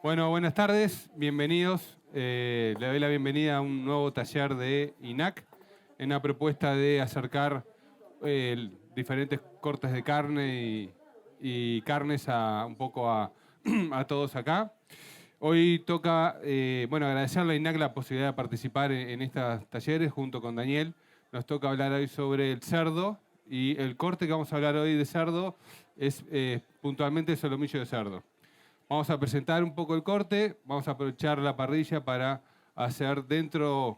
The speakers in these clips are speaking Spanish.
Bueno, buenas tardes, bienvenidos. Le doy la bienvenida a un nuevo taller de INAC en una propuesta de acercar diferentes cortes de carne y carnes un poco a todos acá. Hoy toca, agradecerle a INAC la posibilidad de participar en estos talleres junto con Daniel. Nos toca hablar hoy sobre el cerdo y el corte que vamos a hablar hoy de cerdo es puntualmente el solomillo de cerdo. Vamos a presentar un poco el corte, vamos a aprovechar la parrilla para hacer dentro,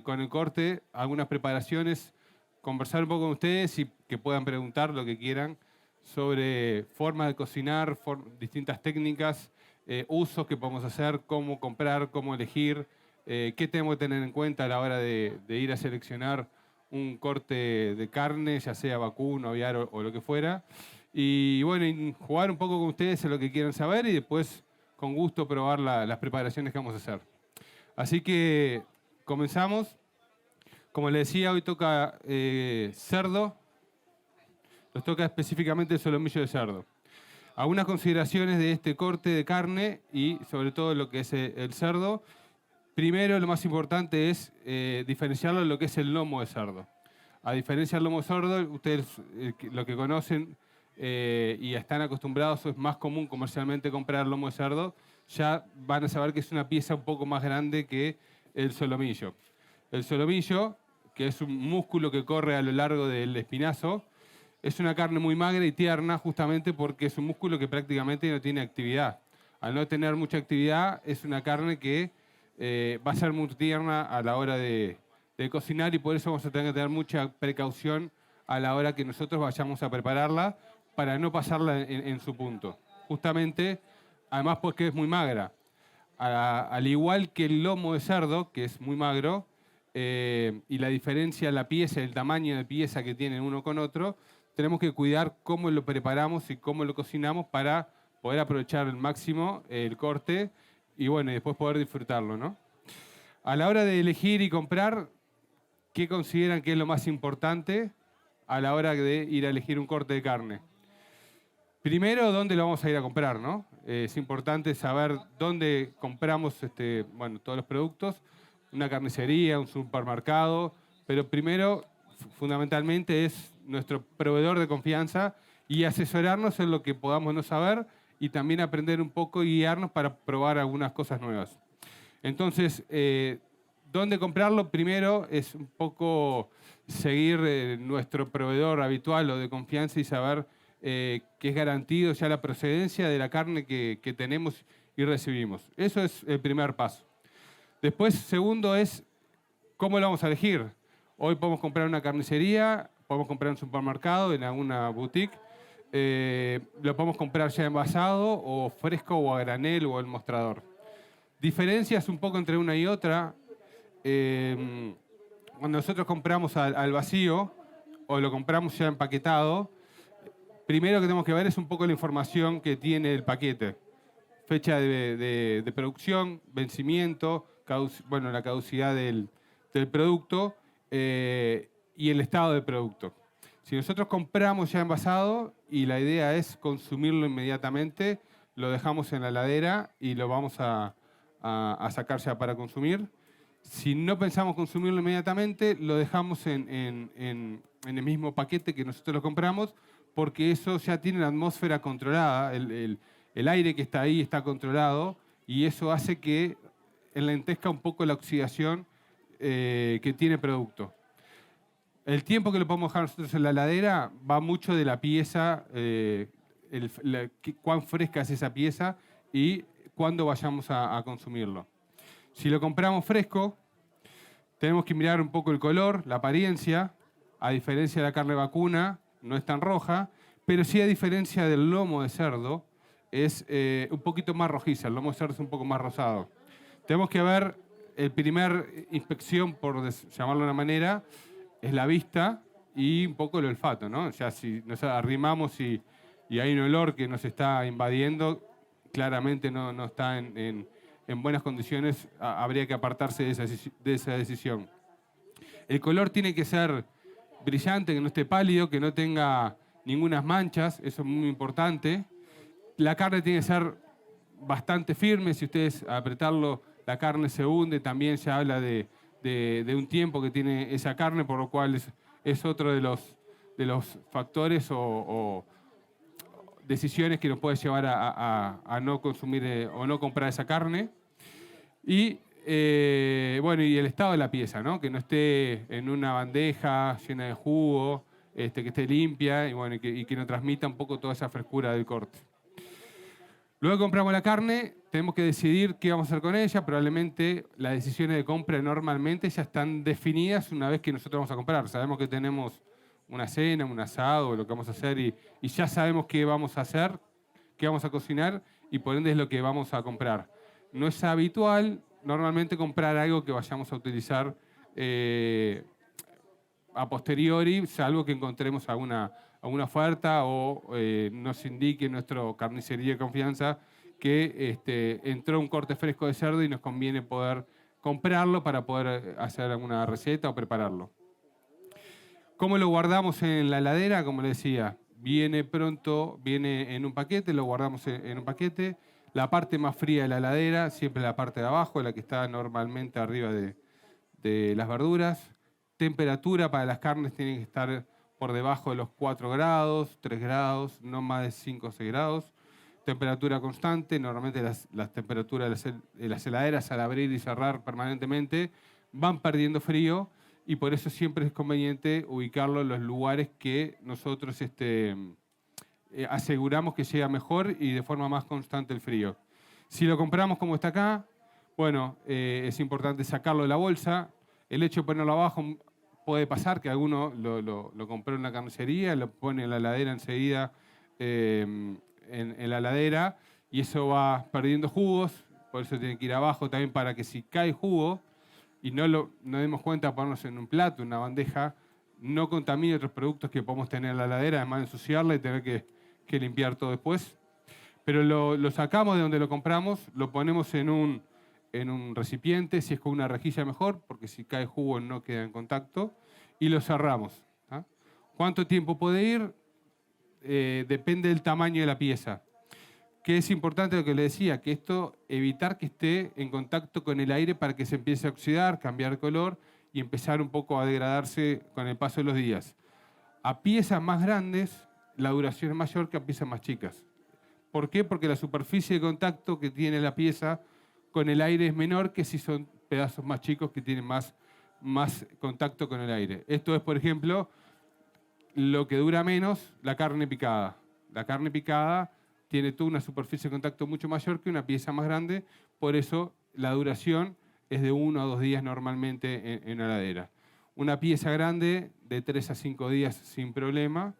con el corte, algunas preparaciones, conversar un poco con ustedes y que puedan preguntar lo que quieran sobre formas de cocinar, distintas técnicas, usos que podemos hacer, cómo comprar, cómo elegir, qué tenemos que tener en cuenta a la hora de ir a seleccionar un corte de carne, ya sea vacuno, aviar o lo que fuera. Y bueno, y jugar un poco con ustedes en lo que quieran saber y después con gusto probar las preparaciones que vamos a hacer. Así que comenzamos. Como les decía, hoy toca cerdo. Nos toca específicamente el solomillo de cerdo. Algunas consideraciones de este corte de carne y sobre todo lo que es el cerdo. Primero, lo más importante es diferenciarlo de lo que es el lomo de cerdo. A diferencia del lomo de cerdo, ustedes lo que conocen y están acostumbrados, es más común comercialmente comprar lomo de cerdo, ya van a saber que es una pieza un poco más grande que el solomillo. El solomillo, que es un músculo que corre a lo largo del espinazo, es una carne muy magra y tierna justamente porque es un músculo que prácticamente no tiene actividad. Al no tener mucha actividad, es una carne que va a ser muy tierna a la hora de cocinar y por eso vamos a tener que tener mucha precaución a la hora que nosotros vayamos a prepararla para no pasarla en su punto. Justamente, además porque es muy magra. Al igual que el lomo de cerdo, que es muy magro, y la diferencia, la pieza, el tamaño de pieza que tiene uno con otro, tenemos que cuidar cómo lo preparamos y cómo lo cocinamos para poder aprovechar al máximo el corte y bueno, y después poder disfrutarlo, ¿no? A la hora de elegir y comprar, ¿qué consideran que es lo más importante a la hora de ir a elegir un corte de carne? Primero, ¿dónde lo vamos a ir a comprar, no? Es importante saber dónde compramos todos los productos, una carnicería, un supermercado, pero primero, fundamentalmente, es nuestro proveedor de confianza y asesorarnos en lo que podamos no saber y también aprender un poco y guiarnos para probar algunas cosas nuevas. Entonces, ¿dónde comprarlo? Primero es un poco seguir nuestro proveedor habitual o de confianza y saber que es garantido ya la procedencia de la carne que tenemos y recibimos. Eso es el primer paso. Después, segundo es cómo lo vamos a elegir. Hoy podemos comprar en una carnicería, podemos comprar en un supermercado, en alguna boutique. Lo podemos comprar ya envasado o fresco o a granel o al mostrador. Diferencias un poco entre una y otra. Cuando nosotros compramos al vacío o lo compramos ya empaquetado, primero que tenemos que ver es un poco la información que tiene el paquete. Fecha de producción, vencimiento, la caducidad del producto y el estado del producto. Si nosotros compramos ya envasado y la idea es consumirlo inmediatamente, lo dejamos en la heladera y lo vamos a sacar ya para consumir. Si no pensamos consumirlo inmediatamente, lo dejamos en el mismo paquete que nosotros lo compramos, porque eso ya tiene la atmósfera controlada, el aire que está ahí está controlado y eso hace que enlentezca un poco la oxidación que tiene el producto. El tiempo que lo podemos dejar nosotros en la heladera va mucho de la pieza, cuán fresca es esa pieza y cuándo vayamos a consumirlo. Si lo compramos fresco, tenemos que mirar un poco el color, la apariencia. A diferencia de la carne vacuna, no es tan roja, pero sí a diferencia del lomo de cerdo, es un poquito más rojiza. El lomo de cerdo es un poco más rosado. Tenemos que ver, el primer inspección, por llamarlo de una manera, es la vista y un poco el olfato, ¿no? Ya si nos arrimamos y hay un olor que nos está invadiendo, claramente no está en buenas condiciones, habría que apartarse de esa decisión. El color tiene que ser brillante, que no esté pálido, que no tenga ninguna manchas, eso es muy importante. La carne tiene que ser bastante firme. Si ustedes al apretarlo, la carne se hunde. También se habla de un tiempo que tiene esa carne, por lo cual es otro de los factores o decisiones que nos puede llevar a no consumir o no comprar esa carne. Y bueno, y el estado de la pieza, ¿no? Que no esté en una bandeja llena de jugo, que esté limpia y, bueno, y que nos transmita un poco toda esa frescura del corte. Luego que compramos la carne, tenemos que decidir qué vamos a hacer con ella. Probablemente las decisiones de compra normalmente ya están definidas una vez que nosotros vamos a comprar. Sabemos que tenemos una cena, un asado, lo que vamos a hacer y ya sabemos qué vamos a hacer, qué vamos a cocinar y por ende es lo que vamos a comprar. No es habitual normalmente comprar algo que vayamos a utilizar a posteriori, salvo que encontremos alguna oferta o nos indique nuestro carnicería de confianza que entró un corte fresco de cerdo y nos conviene poder comprarlo para poder hacer alguna receta o prepararlo. ¿Cómo lo guardamos en la heladera? Como les decía, viene pronto, viene en un paquete, lo guardamos en un paquete. La parte más fría de la heladera, siempre la parte de abajo, la que está normalmente arriba de las verduras. Temperatura para las carnes tiene que estar por debajo de los 4 grados, 3 grados, no más de 5 o 6 grados. Temperatura constante, normalmente las temperaturas de las heladeras al abrir y cerrar permanentemente van perdiendo frío y por eso siempre es conveniente ubicarlo en los lugares que nosotros aseguramos que llega mejor y de forma más constante el frío. Si lo compramos como está acá, bueno, es importante sacarlo de la bolsa. El hecho de ponerlo abajo puede pasar que alguno lo compró en una carnicería, lo pone en la heladera enseguida en la heladera y eso va perdiendo jugos, por eso tiene que ir abajo también para que si cae jugo y no demos cuenta de ponernos en un plato, en una bandeja, no contamine otros productos que podemos tener en la heladera, además de ensuciarla y tener que limpiar todo después. Pero lo sacamos de donde lo compramos, lo ponemos en un recipiente, si es con una rejilla mejor, porque si cae jugo no queda en contacto, y lo cerramos. ¿Ah? ¿Cuánto tiempo puede ir? Depende del tamaño de la pieza. Que es importante lo que le decía, que evitar que esté en contacto con el aire para que se empiece a oxidar, cambiar de color y empezar un poco a degradarse con el paso de los días. A piezas más grandes, la duración es mayor que a piezas más chicas. ¿Por qué? Porque la superficie de contacto que tiene la pieza con el aire es menor que si son pedazos más chicos que tienen más contacto con el aire. Esto es, por ejemplo, lo que dura menos, la carne picada. La carne picada tiene toda una superficie de contacto mucho mayor que una pieza más grande, por eso la duración es de 1 a 2 días normalmente en la heladera. Una pieza grande de 3 a 5 días sin problema.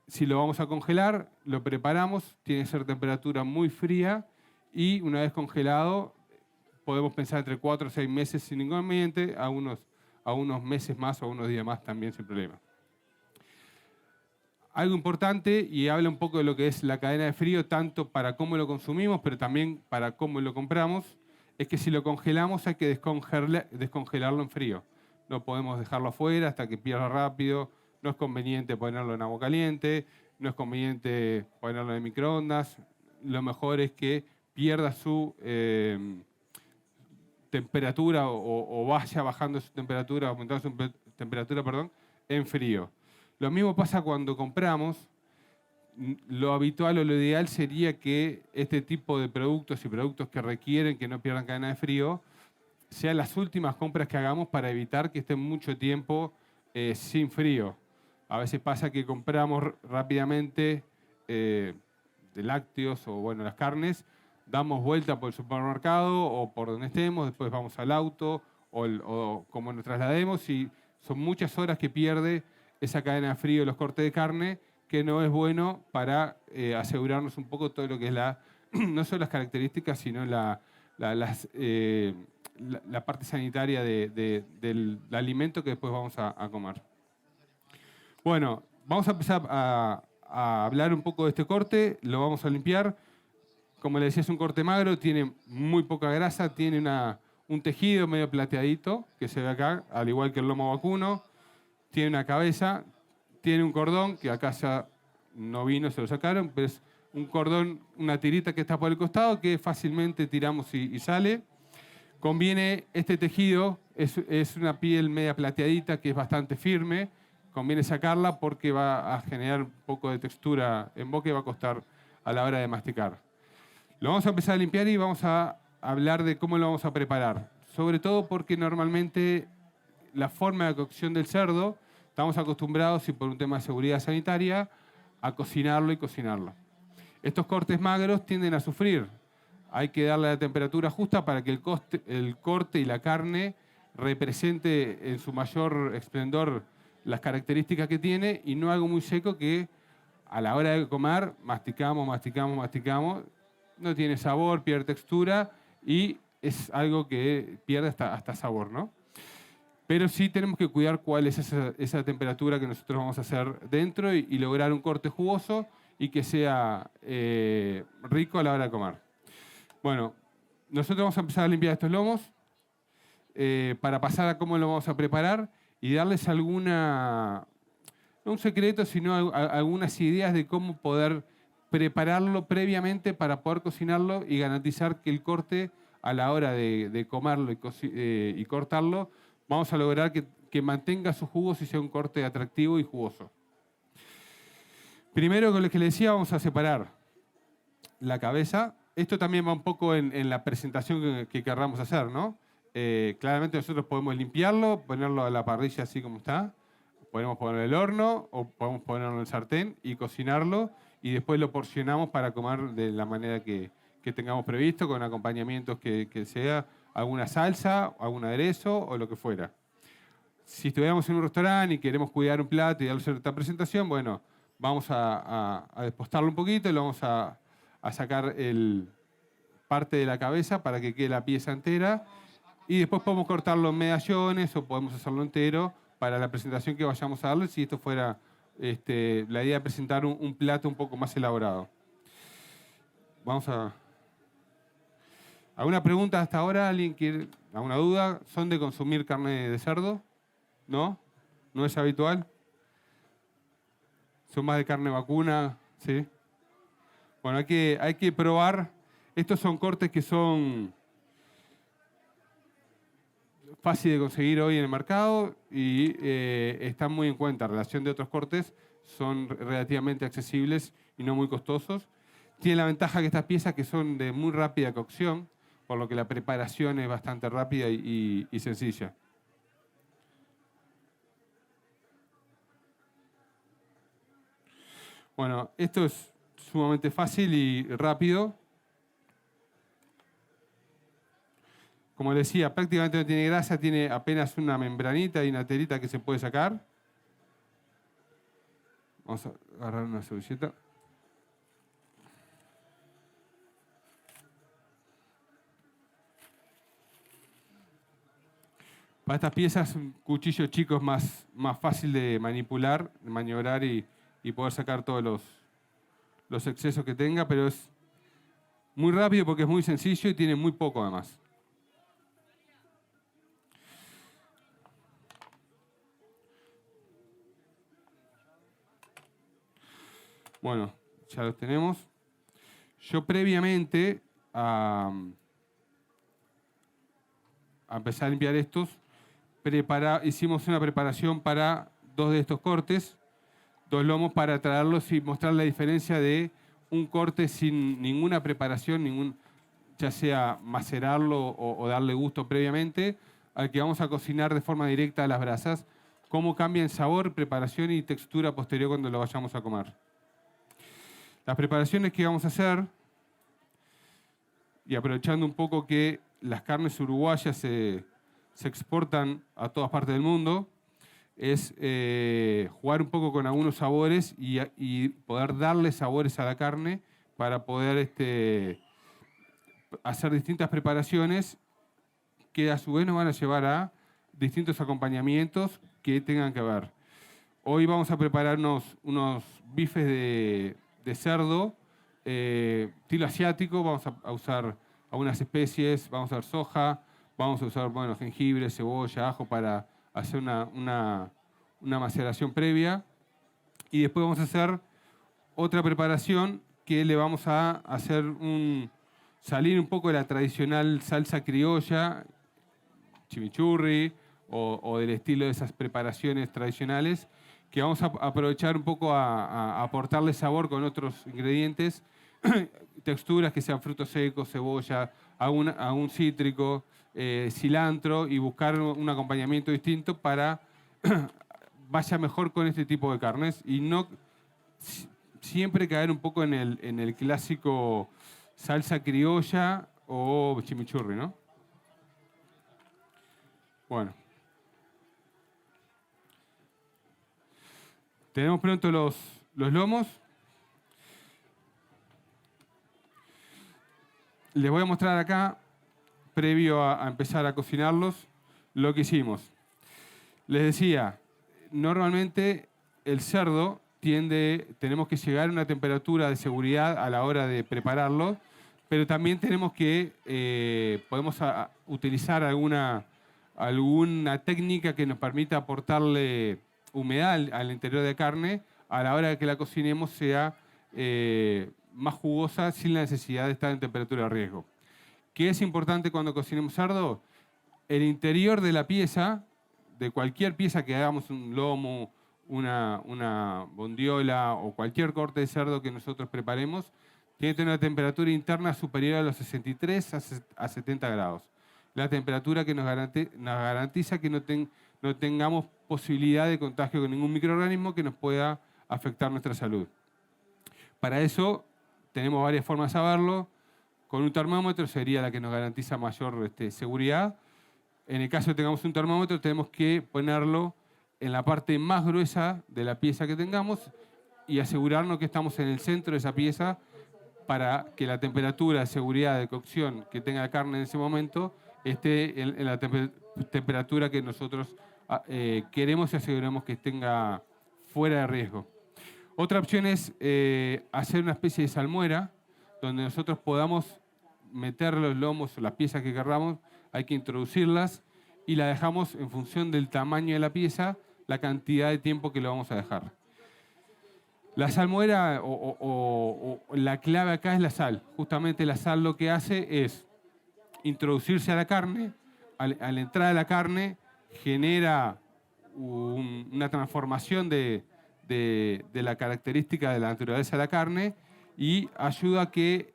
Si lo vamos a congelar, lo preparamos, tiene que ser temperatura muy fría y una vez congelado podemos pensar entre 4 o 6 meses sin ningún inconveniente, a unos meses más o a unos días más también sin problema. Algo importante, y habla un poco de lo que es la cadena de frío, tanto para cómo lo consumimos, pero también para cómo lo compramos, es que si lo congelamos hay que descongelarlo en frío. No podemos dejarlo afuera hasta que pierda rápido, no es conveniente ponerlo en agua caliente, no es conveniente ponerlo en microondas. Lo mejor es que pierda su temperatura o vaya bajando su temperatura, aumentando su temperatura, perdón, en frío. Lo mismo pasa cuando compramos. Lo habitual o lo ideal sería que este tipo de productos y productos que requieren que no pierdan cadena de frío sean las últimas compras que hagamos para evitar que estén mucho tiempo sin frío. A veces pasa que compramos rápidamente de lácteos o bueno, las carnes, damos vuelta por el supermercado o por donde estemos, después vamos al auto o como nos traslademos y son muchas horas que pierde esa cadena de frío de los cortes de carne, que no es bueno para asegurarnos un poco todo lo que es no solo las características, sino la parte sanitaria del alimento que después vamos a comer. Bueno, vamos a empezar a hablar un poco de este corte, lo vamos a limpiar. Como les decía, es un corte magro, tiene muy poca grasa, tiene un tejido medio plateadito, que se ve acá, al igual que el lomo vacuno. Tiene una cabeza, tiene un cordón, que acá ya no vino, se lo sacaron, pero es un cordón, una tirita que está por el costado que fácilmente tiramos y sale. Conviene, este tejido es una piel media plateadita que es bastante firme. Conviene sacarla porque va a generar un poco de textura en boca y va a costar a la hora de masticar. Lo vamos a empezar a limpiar y vamos a hablar de cómo lo vamos a preparar. Sobre todo porque normalmente la forma de cocción del cerdo, estamos acostumbrados, y por un tema de seguridad sanitaria, a cocinarlo y cocinarlo. Estos cortes magros tienden a sufrir. Hay que darle la temperatura justa para que el corte y la carne represente en su mayor esplendor las características que tiene y no algo muy seco que a la hora de comer masticamos, masticamos, masticamos. No tiene sabor, pierde textura y es algo que pierde hasta sabor, ¿no? Pero sí tenemos que cuidar cuál es esa temperatura que nosotros vamos a hacer dentro y lograr un corte jugoso y que sea rico a la hora de comer. Bueno, nosotros vamos a empezar a limpiar estos lomos para pasar a cómo lo vamos a preparar y darles no un secreto, sino algunas ideas de cómo poder prepararlo previamente para poder cocinarlo y garantizar que el corte a la hora de comerlo y cortarlo, vamos a lograr que mantenga sus jugos y sea un corte atractivo y jugoso. Primero, con lo que les decía, vamos a separar la cabeza. Esto también va un poco en la presentación que querramos hacer, ¿no? Claramente nosotros podemos limpiarlo, ponerlo a la parrilla así como está, podemos ponerlo en el horno o podemos ponerlo en el sartén y cocinarlo y después lo porcionamos para comer de la manera que tengamos previsto, con acompañamientos que sea alguna salsa, algún aderezo o lo que fuera. Si estuviéramos en un restaurante y queremos cuidar un plato y darle cierta presentación, bueno, vamos a despostarlo un poquito y lo vamos a sacar parte de la cabeza para que quede la pieza entera y después podemos cortarlo en medallones o podemos hacerlo entero para la presentación que vayamos a darle si esto fuera la idea de presentar un plato un poco más elaborado. Vamos a... ¿Alguna pregunta hasta ahora? ¿Alguien quiere? ¿Alguna duda? ¿Son de consumir carne de cerdo? ¿No? ¿No es habitual? ¿Son más de carne vacuna? ¿Sí? Bueno, hay que probar. Estos son cortes que son fáciles de conseguir hoy en el mercado y están muy en cuenta. En relación de otros cortes, son relativamente accesibles y no muy costosos. Tienen la ventaja que estas piezas que son de muy rápida cocción, por lo que la preparación es bastante rápida y sencilla. Bueno, esto es sumamente fácil y rápido. Como les decía, prácticamente no tiene grasa, tiene apenas una membranita y una telita que se puede sacar. Vamos a agarrar una servilleta. Para estas piezas, un cuchillo chico es más fácil de manipular, de maniobrar y poder sacar todos los excesos que tenga, pero es muy rápido porque es muy sencillo y tiene muy poco además. Bueno, ya los tenemos. Yo previamente a empezar a limpiar estos, hicimos una preparación para 2 de estos cortes, 2 lomos para traerlos y mostrar la diferencia de un corte sin ninguna preparación, ya sea macerarlo o darle gusto previamente, al que vamos a cocinar de forma directa a las brasas, cómo cambia en sabor, preparación y textura posterior cuando lo vayamos a comer. Las preparaciones que vamos a hacer, y aprovechando un poco que las carnes uruguayas se exportan a todas partes del mundo, es jugar un poco con algunos sabores y poder darle sabores a la carne para poder hacer distintas preparaciones que a su vez nos van a llevar a distintos acompañamientos que tengan que ver. Hoy vamos a preparar unos bifes de cerdo estilo asiático. Vamos a usar algunas especies, vamos a usar soja, vamos a usar jengibre, cebolla, ajo para hacer una maceración previa. Y después vamos a hacer otra preparación que le vamos a hacer salir un poco de la tradicional salsa criolla, chimichurri, o del estilo de esas preparaciones tradicionales, que vamos a aprovechar un poco a aportarle sabor con otros ingredientes, texturas que sean frutos secos, cebolla, algún cítrico, cilantro, y buscar un acompañamiento distinto para vaya mejor con este tipo de carnes y no siempre caer un poco en el clásico salsa criolla o chimichurri, ¿no? Bueno. Tenemos pronto los lomos. Les voy a mostrar acá, previo a empezar a cocinarlos, lo que hicimos. Les decía, normalmente el cerdo tenemos que llegar a una temperatura de seguridad a la hora de prepararlo, pero también tenemos que, podemos utilizar alguna técnica que nos permita aportarle humedad al interior de carne a la hora de que la cocinemos sea más jugosa sin la necesidad de estar en temperatura de riesgo. ¿Qué es importante cuando cocinemos cerdo? El interior de la pieza, de cualquier pieza que hagamos, un lomo, una bondiola o cualquier corte de cerdo que nosotros preparemos, tiene que tener una temperatura interna superior a los 63 a 70 grados. La temperatura que nos garantiza que no tengamos posibilidad de contagio con ningún microorganismo que nos pueda afectar nuestra salud. Para eso tenemos varias formas de saberlo. Con un termómetro sería la que nos garantiza mayor seguridad. En el caso de que tengamos un termómetro, tenemos que ponerlo en la parte más gruesa de la pieza que tengamos y asegurarnos que estamos en el centro de esa pieza para que la temperatura de seguridad de cocción que tenga la carne en ese momento esté en la temperatura que nosotros queremos y aseguremos que tenga fuera de riesgo. Otra opción es hacer una especie de salmuera donde nosotros podamos meter los lomos o las piezas que queramos, hay que introducirlas y la dejamos en función del tamaño de la pieza, la cantidad de tiempo que lo vamos a dejar. La salmuera o la clave acá es la sal. Justamente la sal lo que hace es introducirse a la carne, a la entrada de la carne genera una transformación de la característica de la naturaleza de la carne y ayuda a que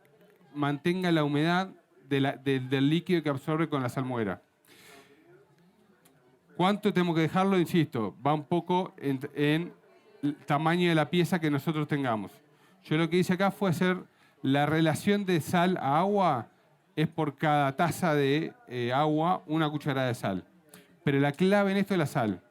mantenga la humedad del líquido que absorbe con la salmuera. ¿Cuánto tenemos que dejarlo? Insisto, va un poco en el tamaño de la pieza que nosotros tengamos. Yo lo que hice acá fue hacer la relación de sal a agua, es por cada taza de agua una cucharada de sal. Pero la clave en esto es la sal.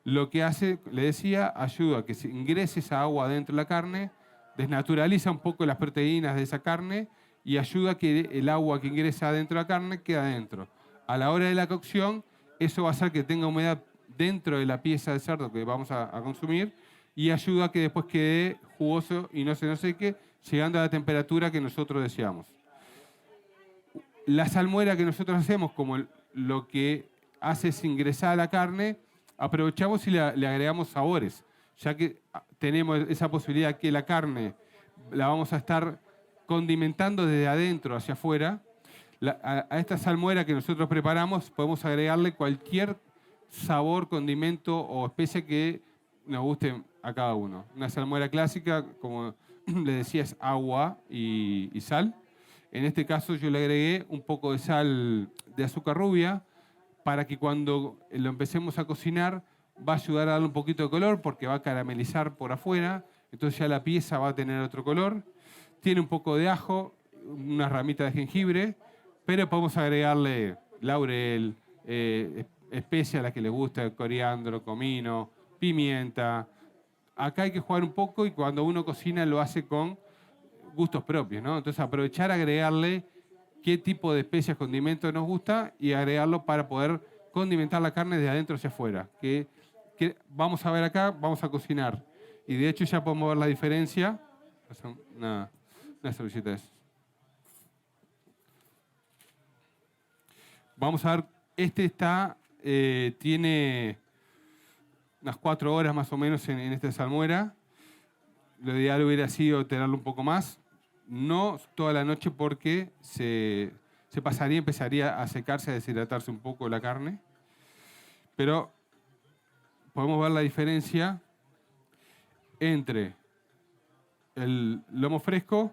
Lo que hace, le decía, ayuda a que se ingrese esa agua dentro de la carne, desnaturaliza un poco las proteínas de esa carne y ayuda a que el agua que ingresa dentro de la carne quede adentro. A la hora de la cocción, eso va a hacer que tenga humedad dentro de la pieza de cerdo que vamos a consumir y ayuda a que después quede jugoso y no se nos seque, llegando a la temperatura que nosotros deseamos. La salmuera que nosotros hacemos, como lo que hace es ingresar a la carne, aprovechamos y le agregamos sabores, ya que tenemos esa posibilidad que la carne la vamos a estar condimentando desde adentro hacia afuera. A esta salmuera que nosotros preparamos podemos agregarle cualquier sabor, condimento o especie que nos guste a cada uno. Una salmuera clásica, como les decía, es agua y sal. En este caso yo le agregué un poco de sal de azúcar rubia para que cuando lo empecemos a cocinar va a ayudar a darle un poquito de color porque va a caramelizar por afuera, entonces ya la pieza va a tener otro color. Tiene un poco de ajo, unas ramitas de jengibre, pero podemos agregarle laurel, especia a la que le gusta, coriandro, comino, pimienta. Acá hay que jugar un poco y cuando uno cocina lo hace con gustos propios, ¿no? Entonces aprovechar, agregarle qué tipo de especias, condimentos nos gusta y agregarlo para poder condimentar la carne de adentro hacia afuera. Que vamos a ver acá, vamos a cocinar. Y de hecho ya podemos ver la diferencia. Una servilleta de eso. Vamos a ver, tiene unas 4 horas más o menos en esta salmuera. Lo ideal hubiera sido tenerlo un poco más. no toda la noche porque se pasaría, empezaría a secarse, a deshidratarse un poco la carne. Pero podemos ver la diferencia entre el lomo fresco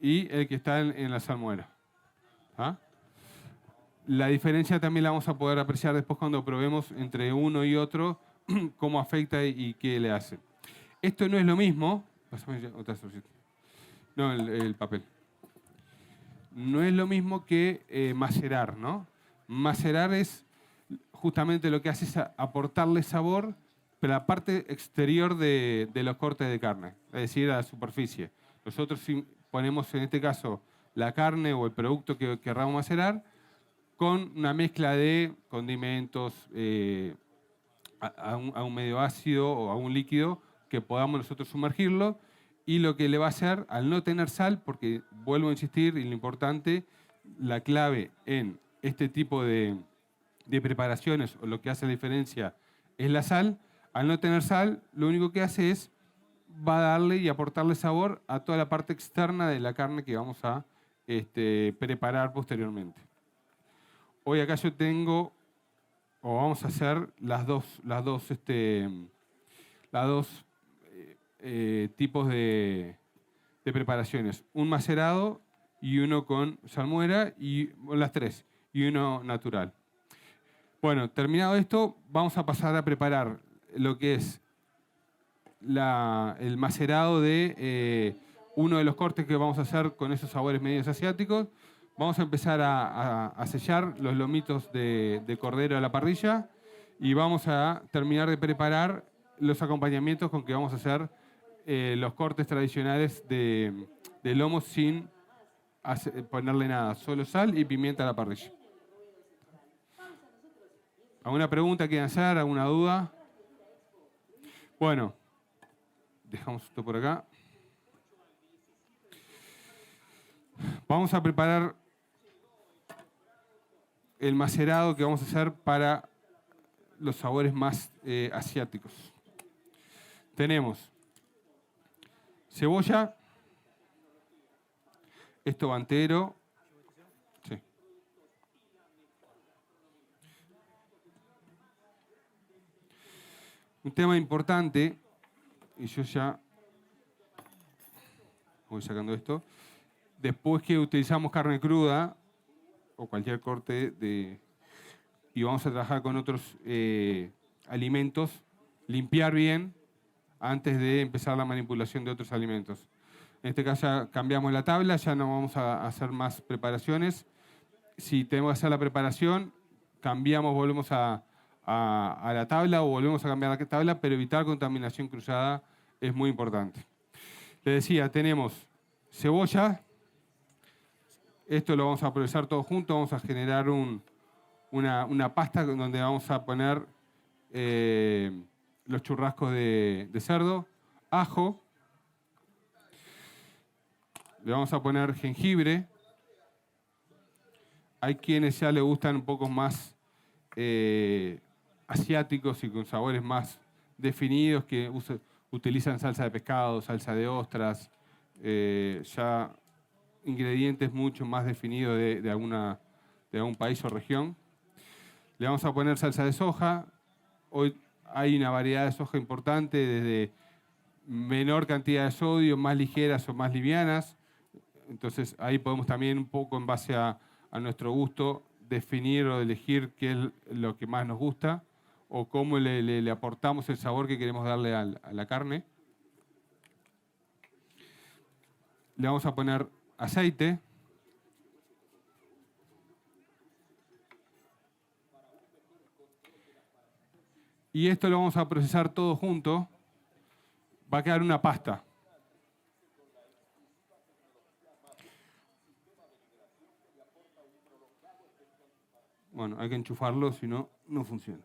y el que está en la salmuera. ¿Ah? La diferencia también la vamos a poder apreciar después cuando probemos entre uno y otro cómo afecta y qué le hace. Esto no es lo mismo. Pásame otra servilleta. No, el papel. No es lo mismo que macerar, ¿no? Macerar es justamente lo que hace es aportarle sabor, pero a la parte exterior de los cortes de carne, es decir, a la superficie. Nosotros ponemos en este caso la carne o el producto que querramos macerar con una mezcla de condimentos, a un medio ácido o a un líquido que podamos nosotros sumergirlo, y lo que le va a hacer, al no tener sal, porque vuelvo a insistir, y lo importante, la clave en este tipo de preparaciones, o lo que hace la diferencia, es la sal. Al no tener sal, lo único que hace es, va a darle y aportarle sabor a toda la parte externa de la carne que vamos a preparar posteriormente. Hoy acá yo tengo, o vamos a hacer las dos tipos de preparaciones. Un macerado y uno con salmuera, y las tres, y uno natural. Bueno, terminado esto, vamos a pasar a preparar lo que es el macerado de uno de los cortes que vamos a hacer con esos sabores medios asiáticos. Vamos a empezar a sellar los lomitos de cordero a la parrilla, y vamos a terminar de preparar los acompañamientos con que vamos a hacer los cortes tradicionales de lomo sin ponerle nada, solo sal y pimienta a la parrilla. ¿Alguna pregunta quieren hacer? ¿Alguna duda? Bueno, dejamos esto por acá. Vamos a preparar el macerado que vamos a hacer para los sabores más asiáticos. Tenemos cebolla, esto va entero. Sí. Un tema importante, y yo ya voy sacando esto, después que utilizamos carne cruda o cualquier corte y vamos a trabajar con otros alimentos, limpiar bien antes de empezar la manipulación de otros alimentos. En este caso ya cambiamos la tabla, ya no vamos a hacer más preparaciones. Si tenemos que hacer la preparación, cambiamos, volvemos a la tabla, o volvemos a cambiar la tabla, pero evitar contaminación cruzada es muy importante. Les decía, tenemos cebolla. Esto lo vamos a procesar todo junto. Vamos a generar una pasta donde vamos a poner los churrascos de cerdo, ajo. Le vamos a poner jengibre. Hay quienes ya le gustan un poco más asiáticos y con sabores más definidos, que utilizan salsa de pescado, salsa de ostras, ya ingredientes mucho más definidos de algún país o región. Le vamos a poner salsa de soja. Hoy hay una variedad de soja importante, desde menor cantidad de sodio, más ligeras o más livianas. Entonces ahí podemos también un poco en base a nuestro gusto definir o elegir qué es lo que más nos gusta o cómo le aportamos el sabor que queremos darle a la carne. Le vamos a poner aceite. Y esto lo vamos a procesar todo junto. Va a quedar una pasta. Bueno, hay que enchufarlo, si no, no funciona.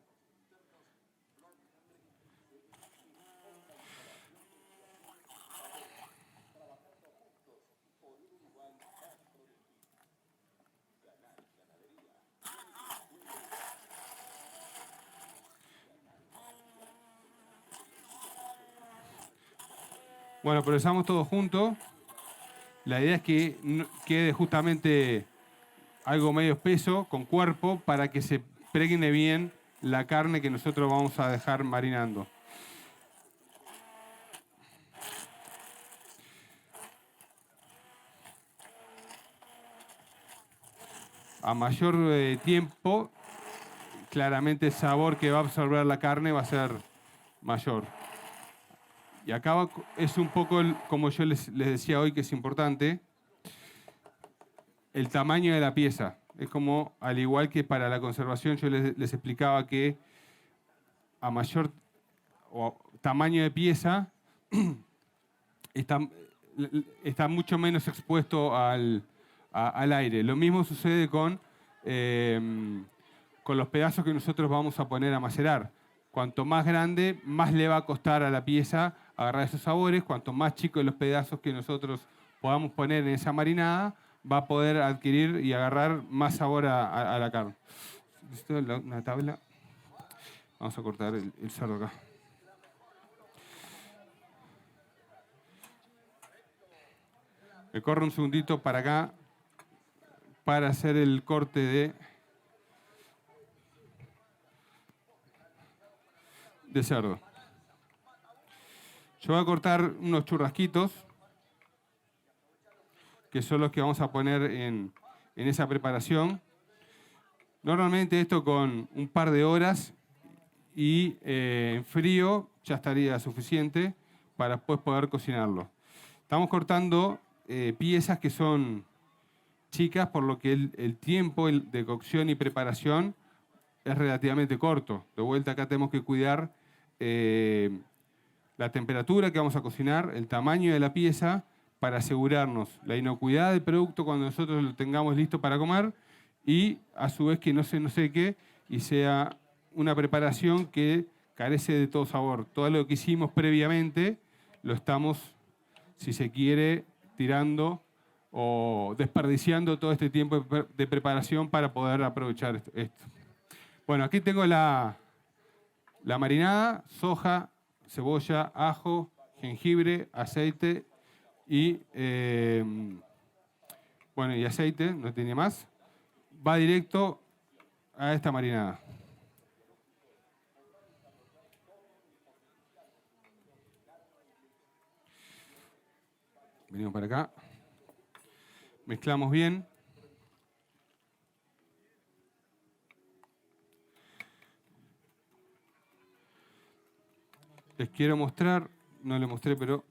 Bueno, procesamos todo junto. La idea es que quede justamente algo medio espeso, con cuerpo, para que se pregne bien la carne que nosotros vamos a dejar marinando. A mayor tiempo, claramente el sabor que va a absorber la carne va a ser mayor. Y acá es un poco, como yo les decía hoy, que es importante, el tamaño de la pieza. Es como, al igual que para la conservación, yo les explicaba que a mayor tamaño de pieza, está mucho menos expuesto al aire. Lo mismo sucede con los pedazos que nosotros vamos a poner a macerar. Cuanto más grande, más le va a costar a la pieza agarrar esos sabores. Cuanto más chicos los pedazos que nosotros podamos poner en esa marinada, va a poder adquirir y agarrar más sabor a la carne. ¿Listo? Una tabla. Vamos a cortar el cerdo acá. Me corro un segundito para acá para hacer el corte de cerdo. Yo voy a cortar unos churrasquitos, que son los que vamos a poner en esa preparación. Normalmente esto con un par de horas y en frío ya estaría suficiente para después poder cocinarlo. Estamos cortando piezas que son chicas, por lo que el tiempo de cocción y preparación es relativamente corto. De vuelta acá tenemos que cuidar la temperatura que vamos a cocinar, el tamaño de la pieza, para asegurarnos la inocuidad del producto cuando nosotros lo tengamos listo para comer y a su vez que no se nos seque y sea una preparación que carece de todo sabor. Todo lo que hicimos previamente lo estamos, si se quiere, tirando o desperdiciando todo este tiempo de preparación para poder aprovechar esto. Bueno, aquí tengo la marinada: soja, cebolla, ajo, jengibre, aceite y bueno, y aceite, no tiene más. Va directo a esta marinada. Venimos para acá. Mezclamos bien. Les quiero mostrar, no les mostré, pero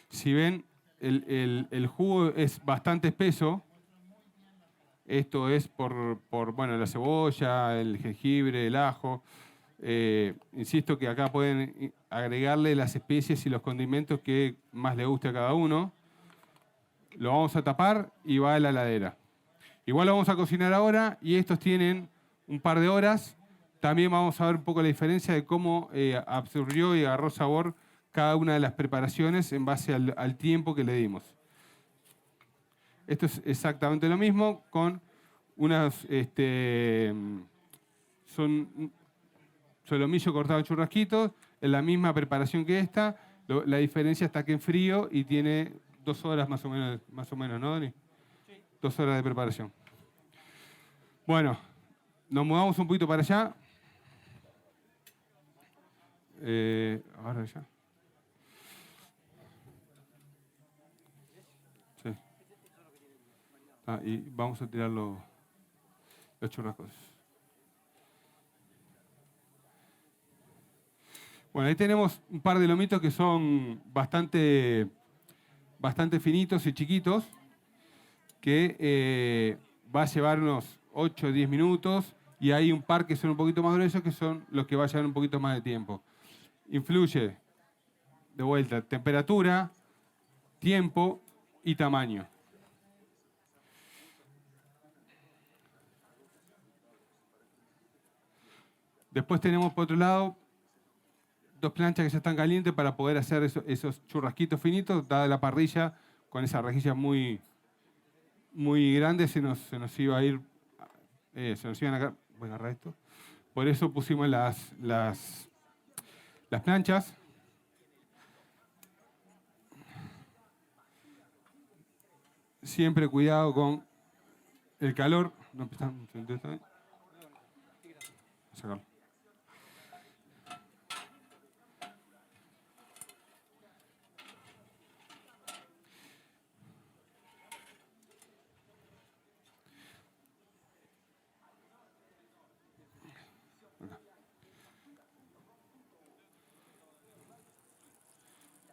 si ven, el jugo es bastante espeso. Esto es por bueno, la cebolla, el jengibre, el ajo. Insisto que acá pueden agregarle las especies y los condimentos que más le guste a cada uno. Lo vamos a tapar y va a la heladera. Igual lo vamos a cocinar ahora y estos tienen un par de horas. También vamos a ver un poco la diferencia de cómo absorbió y agarró sabor cada una de las preparaciones en base al tiempo que le dimos. Esto es exactamente lo mismo con unas solomillo cortado en churrasquitos, en la misma preparación que esta. La diferencia está que en frío y tiene 2 horas más o menos, ¿no, Dani? Sí. 2 horas de preparación. Bueno, nos mudamos un poquito para allá. Ahora ya. Sí. Y vamos a tirar los churrascos. Bueno, ahí tenemos un par de lomitos que son bastante finitos y chiquitos, que va a llevar unos 8 o 10 minutos, y hay un par que son un poquito más gruesos, que son los que va a llevar un poquito más de tiempo. Influye, de vuelta, temperatura, tiempo y tamaño. Después tenemos por otro lado 2 planchas que ya están calientes para poder hacer esos churrasquitos finitos. Dada la parrilla, con esa rejilla muy grande, se nos iba a ir, se nos iban a... Voy a agarrar esto. Por eso pusimos las planchas. siempre cuidado con el calor. No, a sacarlo.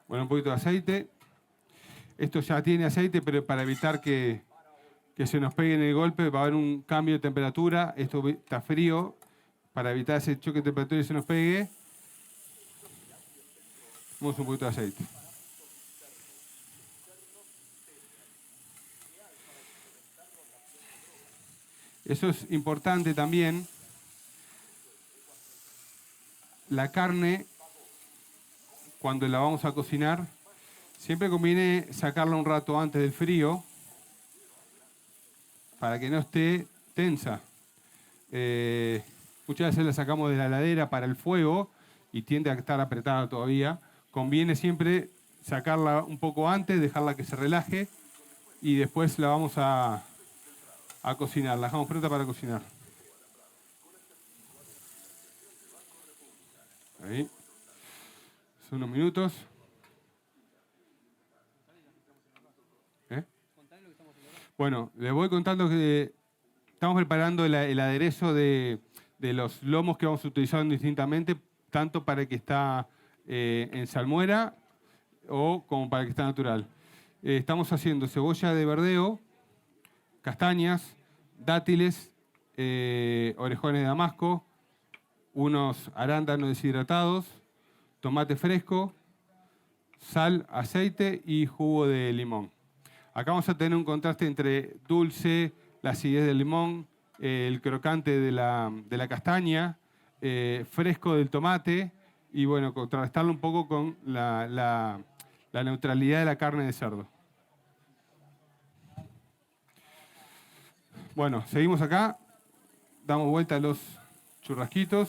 Bueno, un poquito de aceite. Esto ya tiene aceite, pero para evitar que se nos pegue en el golpe va a haber un cambio de temperatura. Esto está frío. Para evitar ese choque de temperatura y se nos pegue, ponemos un poquito de aceite. Eso es importante también. La carne, cuando la vamos a cocinar, siempre conviene sacarla un rato antes del frío para que no esté tensa. Muchas veces la sacamos de la heladera para el fuego y tiende a estar apretada todavía. Conviene siempre sacarla un poco antes, dejarla que se relaje y después la vamos a cocinar. La dejamos pronta para cocinar. Ahí. Son unos minutos. Bueno, les voy contando que estamos preparando el aderezo de los lomos que vamos a utilizar indistintamente, tanto para el que está en salmuera o como para el que está natural. Estamos haciendo cebolla de verdeo, castañas, dátiles, orejones de damasco, unos arándanos deshidratados, tomate fresco, sal, aceite y jugo de limón. Acá vamos a tener un contraste entre dulce, la acidez del limón, el crocante de la castaña, fresco del tomate y bueno, contrastarlo un poco con la neutralidad de la carne de cerdo. Bueno, seguimos acá, damos vuelta a los churrasquitos.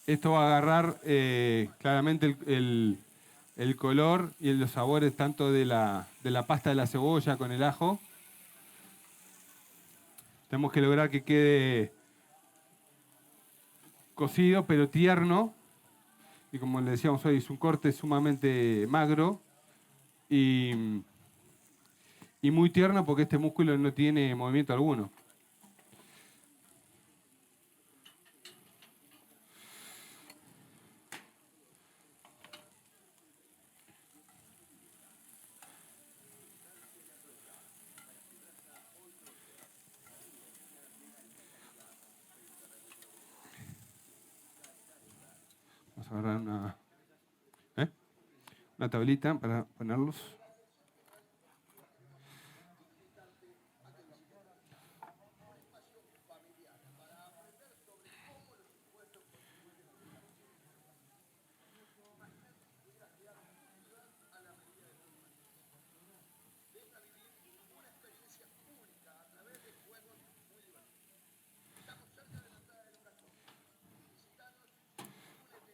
Esto va a agarrar claramente el color y los sabores tanto de la pasta de la cebolla con el ajo. Tenemos que lograr que quede cocido pero tierno. Y como le decíamos hoy, es un corte sumamente magro y muy tierno porque este músculo no tiene movimiento alguno. Vamos a agarrar una tablita para ponerlos.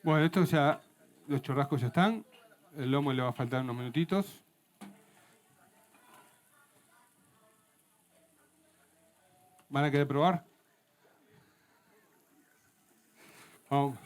Bueno, esto ya, los churrascos ya están. El lomo le va a faltar unos minutitos. ¿Van a querer probar? Vamos.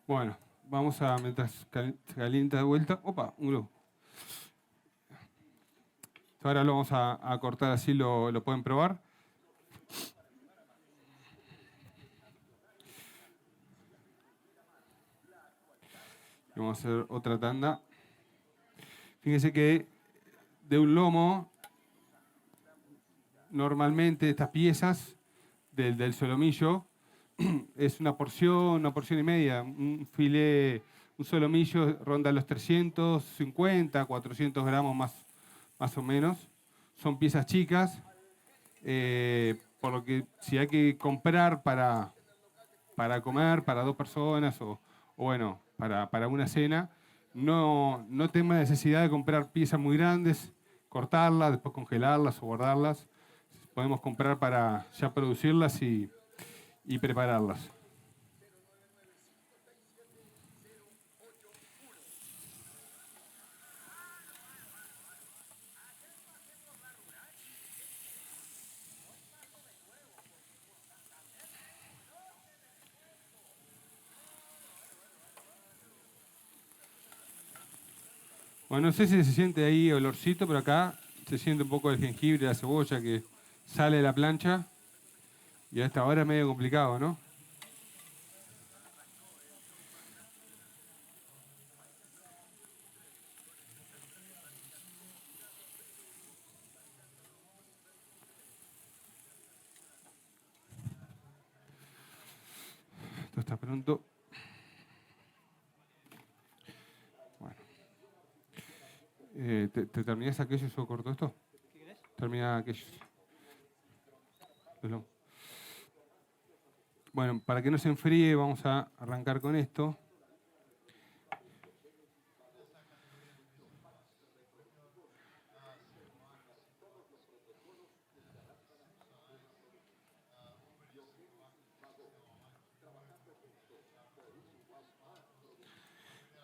Bueno, vamos a, mientras calienta de vuelta, opa, un globo. Ahora lo vamos a cortar así, lo pueden probar. Vamos a hacer otra tanda. Fíjense que de un lomo, normalmente estas piezas del solomillo es una porción y media. Un filé, un solomillo ronda los 350, 400 gramos más o menos. Son piezas chicas, por lo que si hay que comprar para comer, para 2 personas o bueno, para una cena, no tengo necesidad de comprar piezas muy grandes, cortarlas, después congelarlas o guardarlas. Podemos comprar para ya producirlas y prepararlas. Bueno, no sé si se siente ahí olorcito, pero acá se siente un poco el jengibre, la cebolla que sale de la plancha. Y a esta hora es medio complicado, ¿no? Esto está pronto. Bueno. ¿Te terminás aquello o corto esto? ¿Qué querés? Termina aquello. Bueno, para que no se enfríe, vamos a arrancar con esto.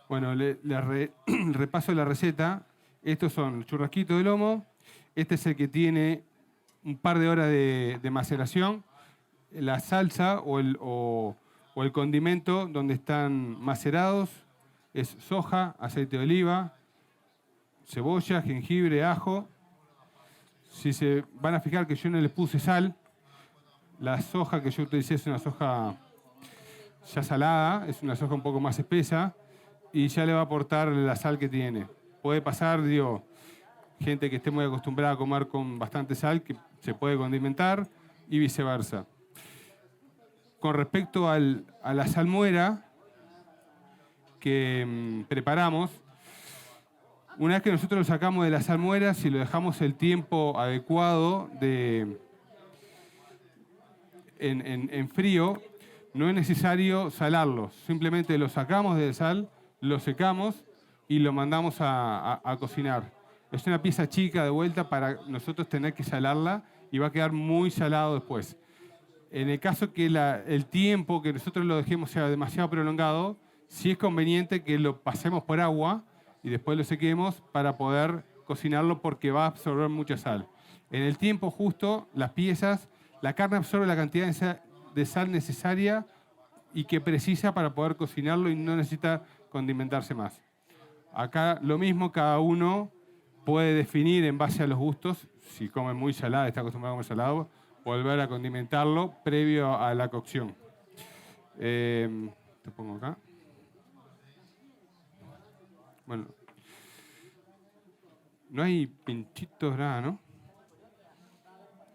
Bueno, repaso la receta. Estos son churrasquitos de lomo. Este es el que tiene un par de horas de maceración. La salsa o el condimento donde están macerados es soja, aceite de oliva, cebolla, jengibre, ajo. Si se van a fijar que yo no les puse sal, la soja que yo utilicé es una soja ya salada, es una soja un poco más espesa y ya le va a aportar la sal que tiene. Puede pasar, digo, gente que esté muy acostumbrada a comer con bastante sal, que se puede condimentar y viceversa. Con respecto a la salmuera que preparamos, una vez que nosotros lo sacamos de la salmuera, si lo dejamos el tiempo adecuado en frío, no es necesario salarlo. Simplemente lo sacamos de sal, lo secamos y lo mandamos a cocinar. Es una pieza chica de vuelta para nosotros tener que salarla y va a quedar muy salado después. En el caso que el tiempo que nosotros lo dejemos sea demasiado prolongado, sí es conveniente que lo pasemos por agua y después lo sequemos para poder cocinarlo porque va a absorber mucha sal. En el tiempo justo, las piezas, la carne absorbe la cantidad de sal necesaria y que precisa para poder cocinarlo y no necesita condimentarse más. Acá lo mismo, cada uno puede definir en base a los gustos, si come muy salada, está acostumbrado a comer salado, volver a condimentarlo previo a la cocción. Te pongo acá. Bueno, no hay pinchitos, nada, ¿no?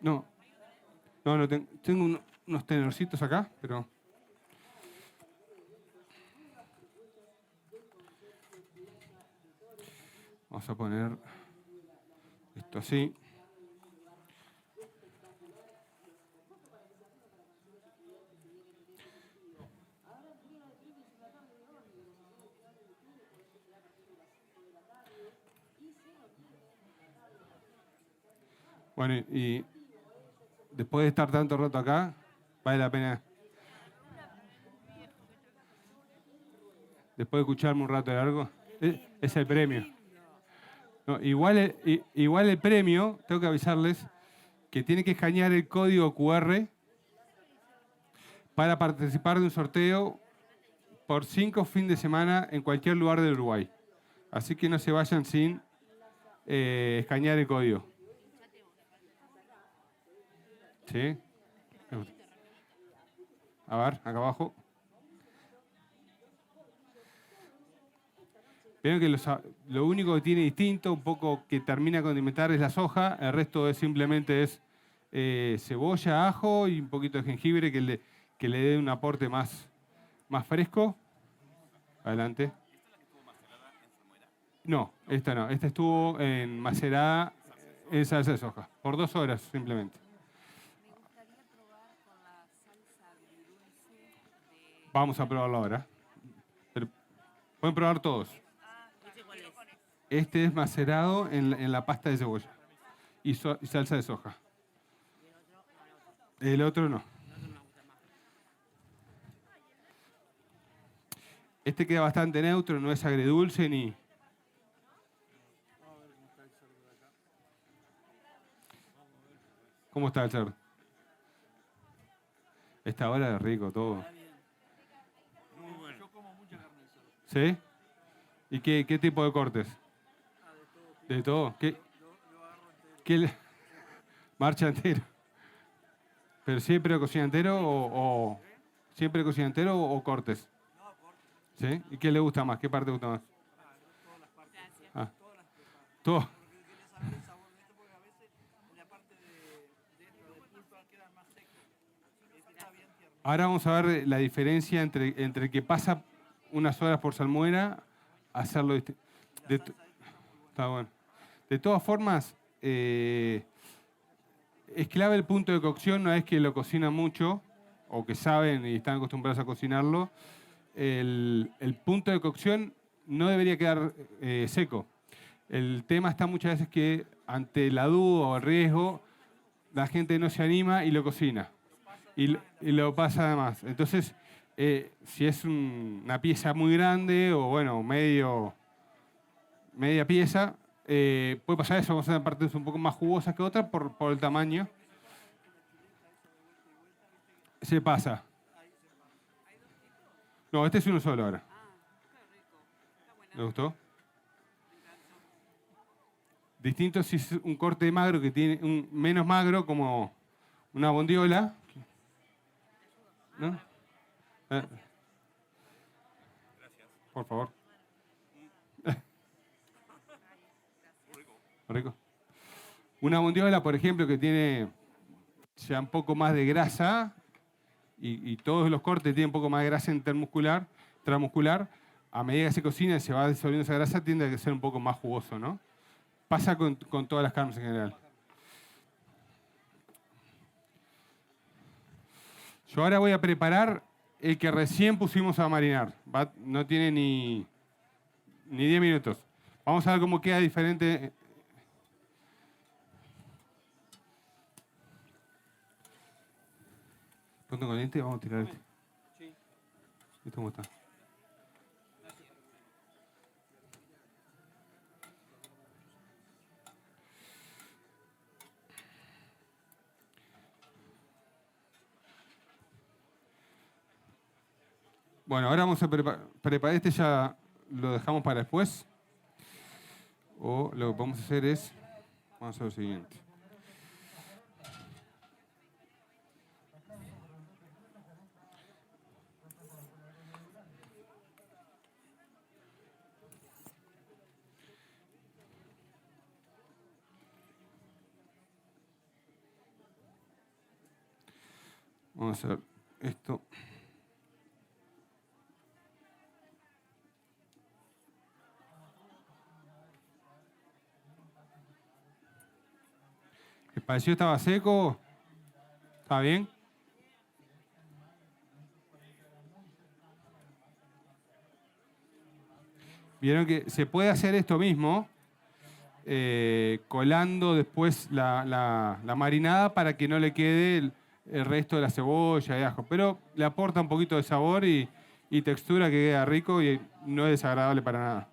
No, tengo unos tenorcitos acá, pero... Vamos a poner esto así. Bueno, y después de estar tanto rato acá, vale la pena. Después de escucharme un rato largo, es el premio. No, igual el premio, tengo que avisarles que tiene que escanear el código QR para participar de un sorteo por 5 fines de semana en cualquier lugar del Uruguay. Así que no se vayan sin escanear el código. ¿Sí? A ver, acá abajo. Vieron que lo único que tiene distinto, un poco que termina de condimentar es la soja, el resto es simplemente cebolla, ajo y un poquito de jengibre que le dé un aporte más fresco. Adelante. No, esta no. Esta estuvo macerada en salsa de soja, por 2 horas simplemente. Vamos a probarlo ahora. Pero pueden probar todos. Este es macerado en la pasta de cebolla y salsa de soja. El otro no. Este queda bastante neutro, no es agridulce ni... ¿Cómo está el cerdo? Esta hora es rico todo. ¿Sí? ¿Y qué tipo de cortes? ¿De todo? Marcha entero. ¿Pero siempre cocina entero o siempre cocina entero o cortes? ¿Sí? ¿Y qué le gusta más? ¿Qué parte le gusta más? Ah, todo. Ahora vamos a ver la diferencia entre que pasa unas horas por salmuera, hacerlo distinto. Está bueno. De todas formas, es clave el punto de cocción, una vez que lo cocinan mucho, o que saben y están acostumbrados a cocinarlo, el punto de cocción no debería quedar seco. El tema está muchas veces que ante la duda o el riesgo, la gente no se anima y lo cocina. Y lo pasa además. Entonces, si es una pieza muy grande o bueno, media pieza, puede pasar eso, vamos a tener partes un poco más jugosas que otras por el tamaño. Se pasa. No, este es uno solo ahora. ¿Le gustó? Distinto si es un corte magro que tiene un menos magro como una bondiola. ¿No? Por favor. Rico. Una bondiola, por ejemplo, que tiene ya un poco más de grasa y todos los cortes tienen un poco más de grasa intramuscular, a medida que se cocina y se va disolviendo esa grasa, tiende a ser un poco más jugoso, ¿no? Pasa con todas las carnes en general. Yo ahora voy a preparar el que recién pusimos a marinar. No tiene ni 10 minutos. Vamos a ver cómo queda diferente. Punto caliente, vamos a tirar este. ¿Esto cómo está? Bueno, ahora vamos a preparar este, ya lo dejamos para después. O lo que podemos hacer es, vamos a hacer lo siguiente. Vamos a hacer esto. ¿Les pareció estaba seco? ¿Está bien? Vieron que se puede hacer esto mismo, colando después la marinada para que no le quede el resto de la cebolla y ajo. Pero le aporta un poquito de sabor y textura que queda rico y no es desagradable para nada.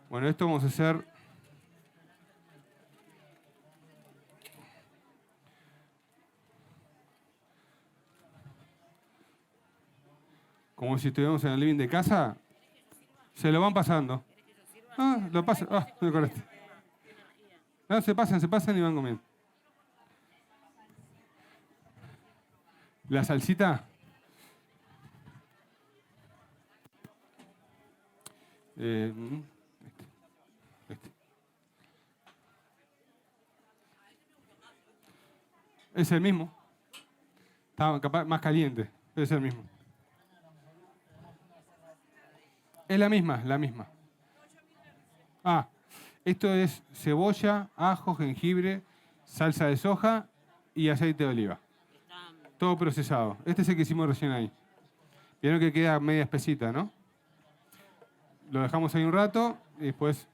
Bueno, esto vamos a hacer... como si estuviéramos en el living de casa, se lo van pasando. Ah, lo pasan. Ah, me correcto. No, se pasan y van comiendo. La salsita. Eh, este. Es el mismo. Está capaz más caliente. Es el mismo. Es la misma, la misma. Ah, esto es cebolla, ajo, jengibre, salsa de soja y aceite de oliva. Todo procesado. Este es el que hicimos recién ahí. Vieron que queda media espesita, ¿no? Lo dejamos ahí un rato y después...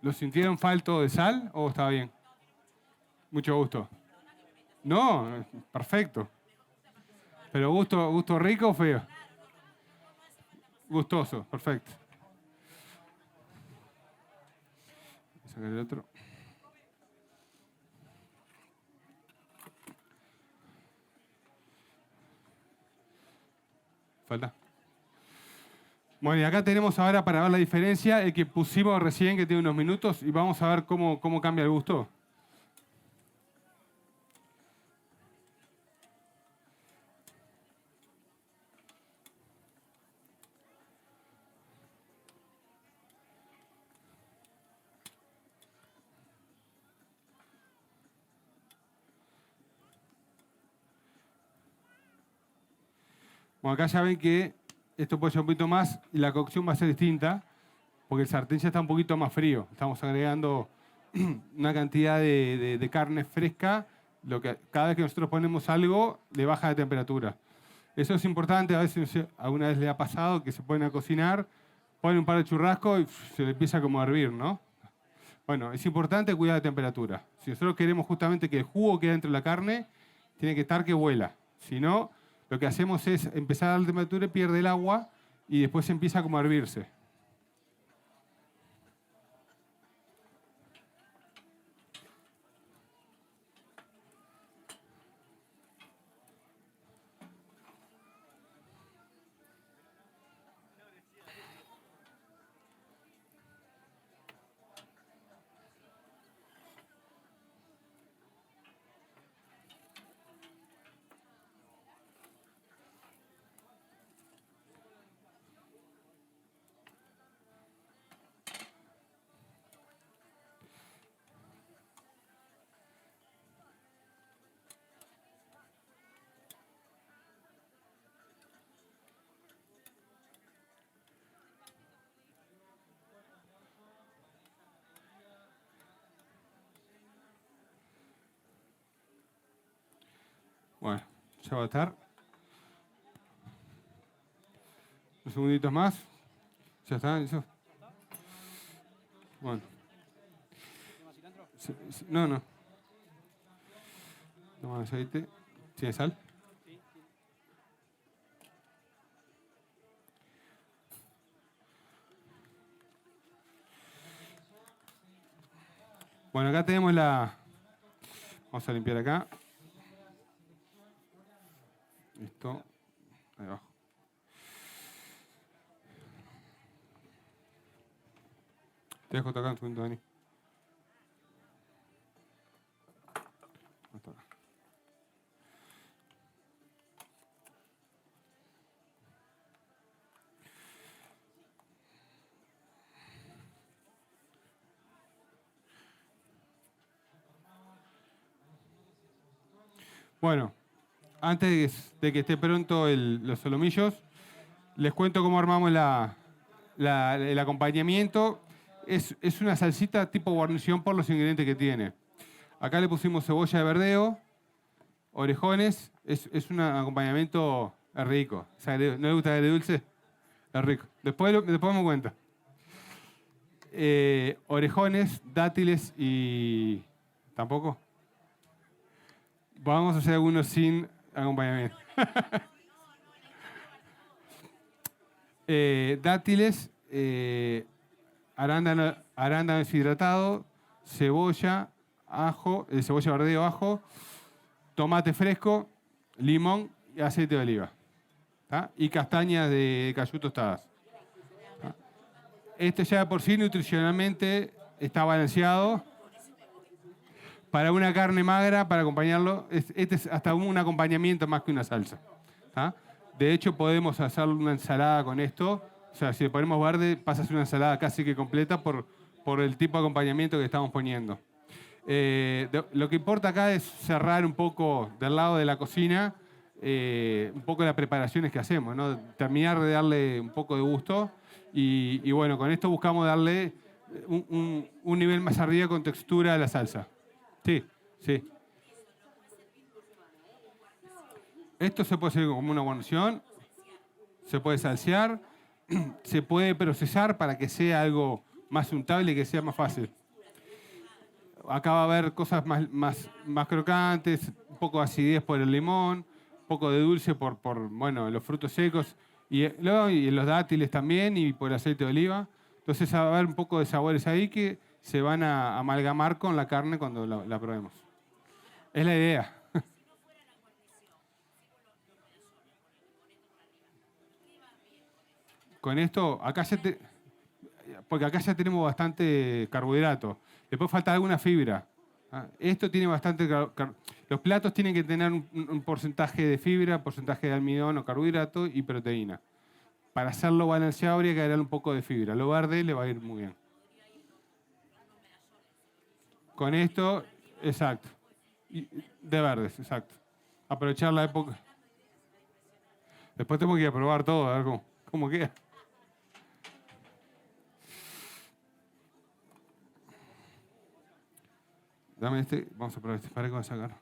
¿Lo sintieron falto de sal o estaba bien? Mucho gusto. No, perfecto. Pero gusto rico o feo. Gustoso, perfecto. Voy a sacar el otro. Falta. Bueno, y acá tenemos ahora para ver la diferencia el que pusimos recién, que tiene unos minutos, y vamos a ver cómo cambia el gusto. Bueno, acá ya ven que esto puede ser un poquito más y la cocción va a ser distinta, porque el sartén ya está un poquito más frío. Estamos agregando una cantidad de carne fresca, cada vez que nosotros ponemos algo, le baja de temperatura. Eso es importante, a veces alguna vez le ha pasado que se ponen a cocinar, ponen un par de churrascos y se le empieza como a hervir, ¿no? Bueno, es importante cuidar la temperatura. Si nosotros queremos justamente que el jugo quede dentro de la carne, tiene que estar que vuela. Si no, lo que hacemos es empezar a dar la temperatura, pierde el agua y después empieza como a hervirse. Bueno, ya va a estar. Unos segunditos más. ¿Ya está eso? Bueno. No, no. Toma aceite. ¿Tiene sal? Bueno, acá tenemos la... Vamos a limpiar acá. Listo. Ahí abajo. Te dejo acá un segundo, Dani. Hasta acá. Bueno, antes de que esté pronto los solomillos, les cuento cómo armamos el acompañamiento. Es una salsita tipo guarnición por los ingredientes que tiene. Acá le pusimos cebolla de verdeo, orejones. Es un acompañamiento rico. ¿No le gusta el dulce? Es rico. Después me cuenta. Orejones, dátiles y... ¿Tampoco? Vamos a hacer algunos sin acompañamiento. Dátiles, arándano deshidratado, cebolla, ajo, cebolla verdeo, ajo, tomate fresco, limón y aceite de oliva. ¿Tá? Y castañas de cayú tostadas. ¿Tá? Este ya por sí nutricionalmente está balanceado. Para una carne magra, para acompañarlo, este es hasta un acompañamiento más que una salsa. ¿tá? De hecho, podemos hacer una ensalada con esto. O sea, si le ponemos verde, pasa a ser una ensalada casi que completa por el tipo de acompañamiento que estamos poniendo. Lo que importa acá es cerrar un poco del lado de la cocina, un poco las preparaciones que hacemos, ¿no? Terminar de darle un poco de gusto y bueno, con esto buscamos darle un nivel más arriba con textura a la salsa. Sí, sí. Esto se puede hacer como una guarnición, se puede salsear, se puede procesar para que sea algo más untable y que sea más fácil. Acá va a haber cosas más crocantes, un poco de acidez por el limón, un poco de dulce bueno, los frutos secos luego, y los dátiles también y por el aceite de oliva. Entonces va a haber un poco de sabores ahí que se van a amalgamar con la carne cuando la probemos. Es la idea. Con esto, porque acá ya tenemos bastante carbohidrato. Después falta alguna fibra. Esto tiene bastante... Los platos tienen que tener un porcentaje de fibra, porcentaje de almidón o carbohidrato y proteína. Para hacerlo balanceado habría que agregar un poco de fibra. Lo verde le va a ir muy bien. Con esto, exacto. De verdes, exacto. Aprovechar la época. Después tengo que ir a probar todo, a ver cómo queda. Dame este, vamos a probar este, para que voy a sacar.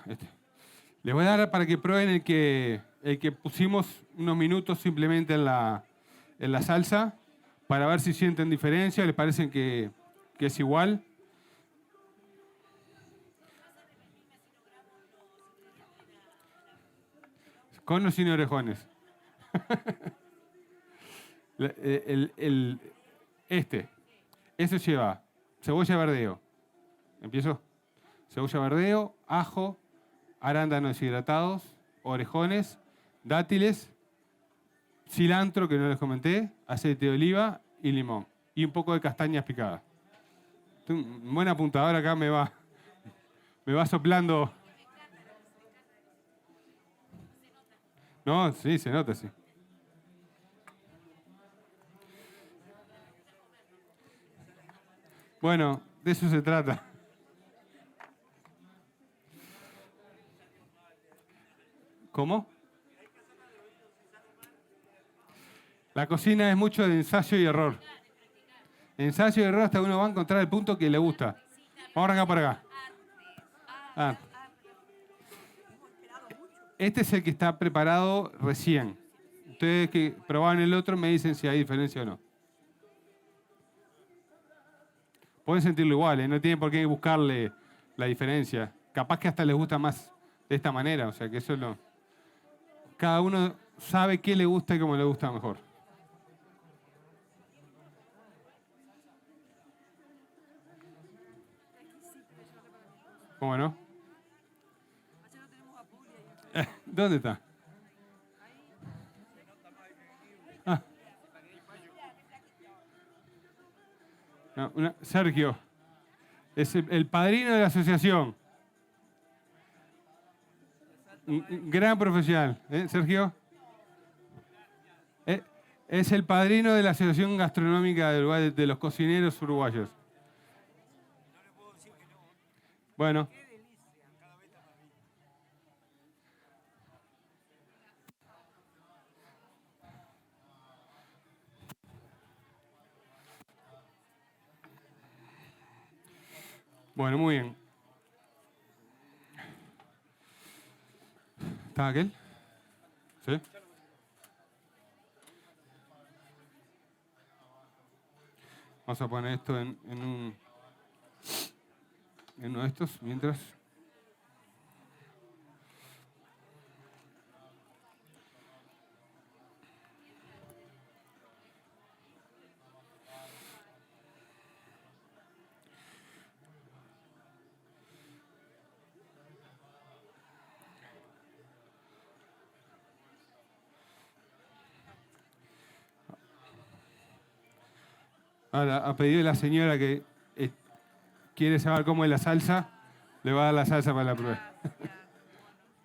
Este. Les voy a dar para que prueben el que pusimos unos minutos simplemente en la salsa, para ver si sienten diferencia, les parecen que es igual. Con o sin orejones. Este. Eso lleva cebolla verdeo. ¿Empiezo? Cebolla verdeo, ajo, arándanos deshidratados, orejones, dátiles, cilantro, que no les comenté, aceite de oliva y limón. Y un poco de castañas picadas. Un buen apuntador acá me va soplando. No, sí, se nota, sí. Bueno, de eso se trata. ¿Cómo? La cocina es mucho de ensayo y error. Ensayo y error hasta que uno va a encontrar el punto que le gusta. Vamos a arrancar por acá. Ah. Este es el que está preparado recién. Ustedes que probaron el otro me dicen si hay diferencia o no. Pueden sentirlo igual, ¿eh? No tienen por qué buscarle la diferencia. Capaz que hasta les gusta más de esta manera, o sea que eso no. Cada uno sabe qué le gusta y cómo le gusta mejor. ¿Cómo no? ¿Dónde está? Ah. No, Sergio. Es el padrino de la asociación. Un gran profesional, ¿eh, Sergio? Es el padrino de la Asociación Gastronómica de Uruguay, de los cocineros uruguayos. Bueno. Bueno, muy bien. ¿Está aquel? ¿Sí? Vamos a poner esto en uno de estos mientras. Ahora, a pedido de la señora que quiere saber cómo es la salsa, le va a dar la salsa para la prueba.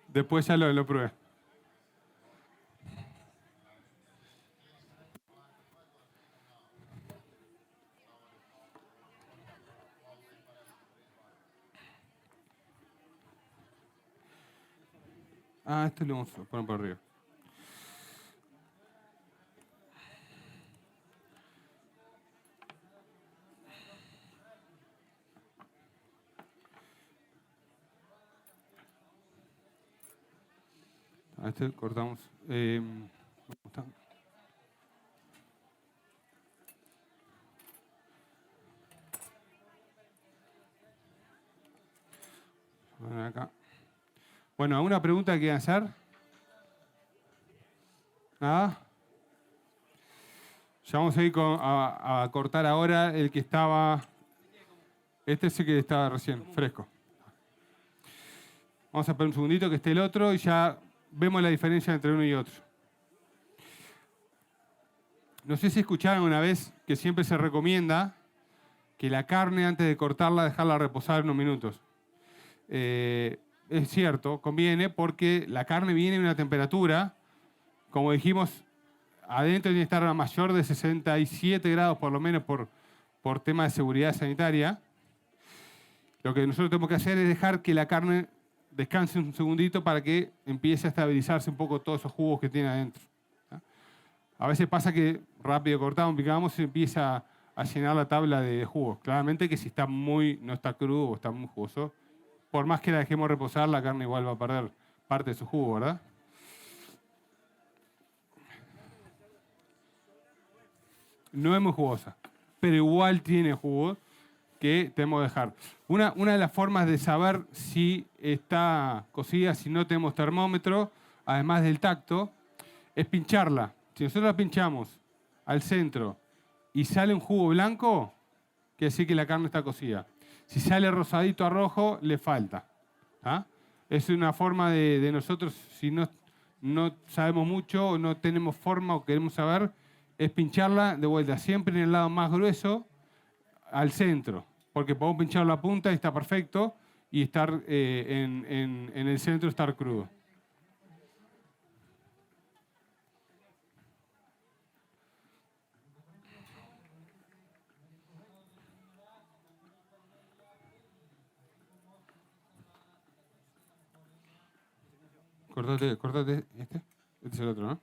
Después ya lo pruebe. Ah, esto lo vamos a poner por arriba. A este cortamos. ¿Cómo está? Bueno, acá. Bueno, ¿alguna pregunta que quieran hacer? ¿Nada? Ya vamos a ir a cortar ahora el que estaba. Este es el que estaba recién, fresco. Vamos a esperar un segundito que esté el otro y ya vemos la diferencia entre uno y otro. No sé si escucharon una vez que siempre se recomienda que la carne, antes de cortarla, dejarla reposar unos minutos. Es cierto, conviene porque la carne viene en una temperatura, como dijimos, adentro tiene que estar a mayor de 67 grados por lo menos por tema de seguridad sanitaria. Lo que nosotros tenemos que hacer es dejar que la carne descanse un segundito para que empiece a estabilizarse un poco todos esos jugos que tiene adentro. A veces pasa que rápido cortamos, picamos y se empieza a llenar la tabla de jugos. Claramente que si está no está crudo o está muy jugoso, por más que la dejemos reposar, la carne igual va a perder parte de su jugo, ¿verdad? No es muy jugosa, pero igual tiene jugo que tenemos que dejar. Una de las formas de saber si está cocida, si no tenemos termómetro, además del tacto, es pincharla. Si nosotros la pinchamos al centro y sale un jugo blanco, quiere decir que la carne está cocida. Si sale rosadito a rojo, le falta. ¿Ah? Es una forma de nosotros, si no sabemos mucho o no tenemos forma o queremos saber, es pincharla de vuelta, siempre en el lado más grueso, al centro. Porque podemos pinchar la punta y está perfecto, y estar en el centro estar crudo. Cortate este. Este es el otro, ¿no?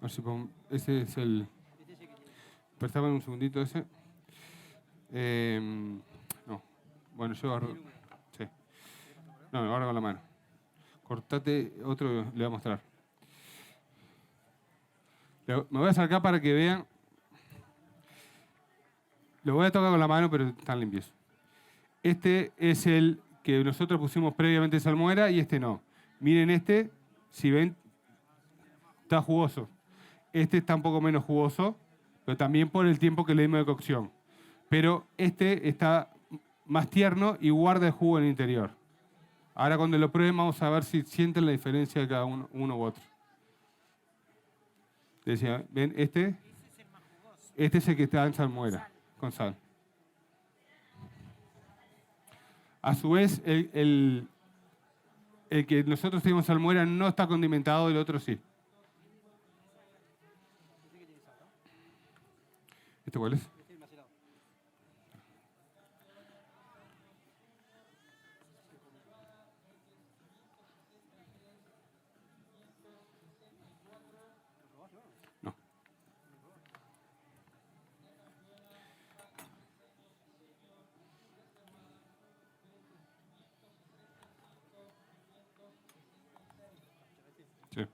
A ver si ese es el. Prestame un segundito ese. No. Bueno, yo agarro. Sí. No, ahora con la mano. Cortate otro, le voy a mostrar. Me voy a acercar para que vean. Lo voy a tocar con la mano, pero están limpios. Este es el que nosotros pusimos previamente salmuera y este no. Miren este, si ven, está jugoso. Este está un poco menos jugoso, pero también por el tiempo que le dimos de cocción. Pero este está más tierno y guarda el jugo en el interior. Ahora cuando lo prueben vamos a ver si sienten la diferencia de cada uno u otro. Decía, ¿ven? Este es el que está en salmuera, con sal. A su vez, el que nosotros tenemos salmuera no está condimentado, el otro sí. ¿Este cuál es? No. Sí.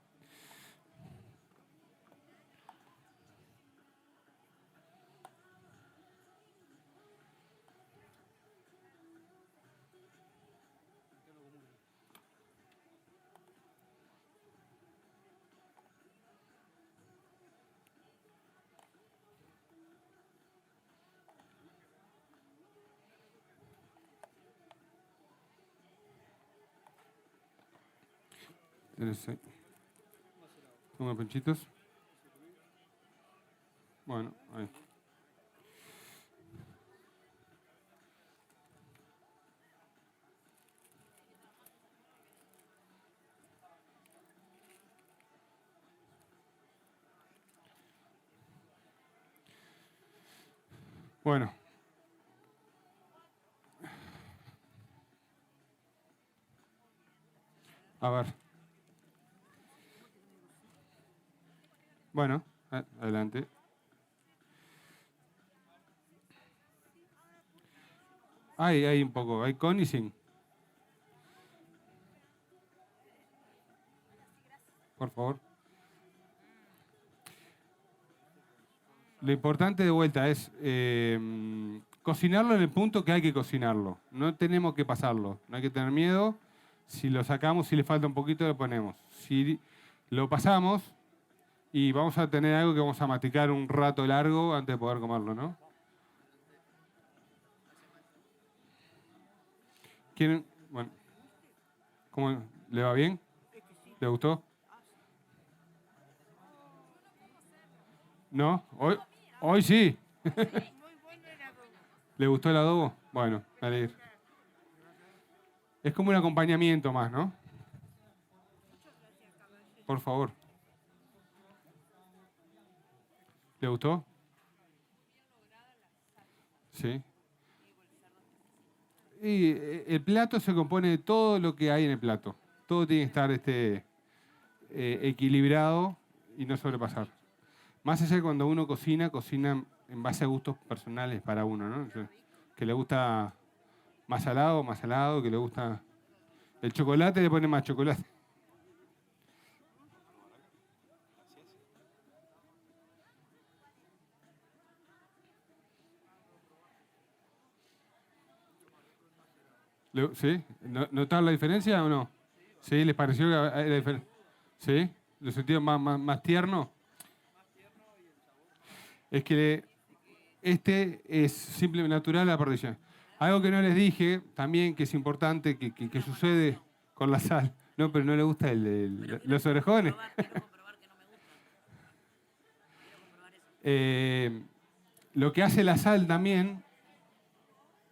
Tenés ahí. Toma panchitos. Bueno, ahí. Bueno. A ver. Bueno, adelante. Hay un poco, hay con y sin. Por favor. Lo importante de vuelta es cocinarlo en el punto que hay que cocinarlo. No tenemos que pasarlo, no hay que tener miedo. Si lo sacamos, si le falta un poquito, lo ponemos. Si lo pasamos, y vamos a tener algo que vamos a masticar un rato largo antes de poder comerlo, ¿no? ¿Quieren? Bueno, ¿cómo le va bien? ¿Le gustó? ¿No? Hoy sí. ¿Le gustó el adobo? Bueno, me alegro. Es como un acompañamiento más, ¿no? Por favor. ¿Le gustó? Sí. Y el plato se compone de todo lo que hay en el plato. Todo tiene que estar equilibrado y no sobrepasar. Más allá de cuando uno cocina, cocina en base a gustos personales para uno, ¿no? Que le gusta más salado, que le gusta el chocolate, le pone más chocolate. ¿Sí? ¿Notaron la diferencia o no? ¿Sí? ¿Les pareció que era diferente? ¿Sí? ¿Lo sentieron más tierno? Es que este es simple natural a la parrilla. Algo que no les dije también que es importante, que sucede con la sal. No, pero no le gusta los orejones. Lo que hace la sal también,